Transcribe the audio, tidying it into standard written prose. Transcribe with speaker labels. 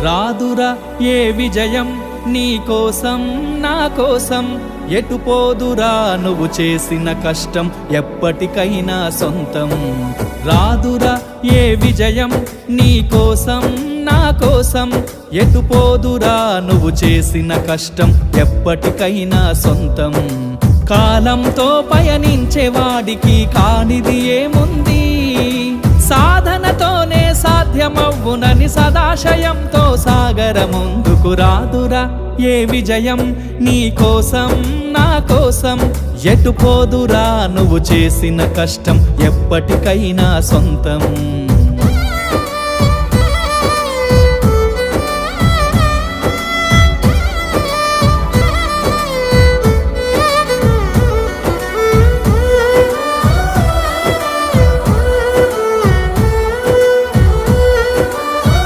Speaker 1: రాదురా ఏ విజయం నీ కోసం నా కోసం, ఎటు పోదురా నువ్వు చేసిన కష్టం ఎప్పటికైనా సొంతం. రాదురా ఏ విజయం నీ కోసం నా కోసం, ఎటు పోదురా నువ్వు చేసిన కష్టం ఎప్పటికైనా సొంతం. కాలంతో పయనించే వాడికి కానిది ఏముంది, సాధనతోనే సాధ్యమవ్వునని సదాశయంతో సాగర ముందుకు. రాదురా ఏ విజయం నీ కోసం నా కోసం, ఎటు పోదురా నువ్వు చేసిన కష్టం ఎప్పటికైనా సొంతం.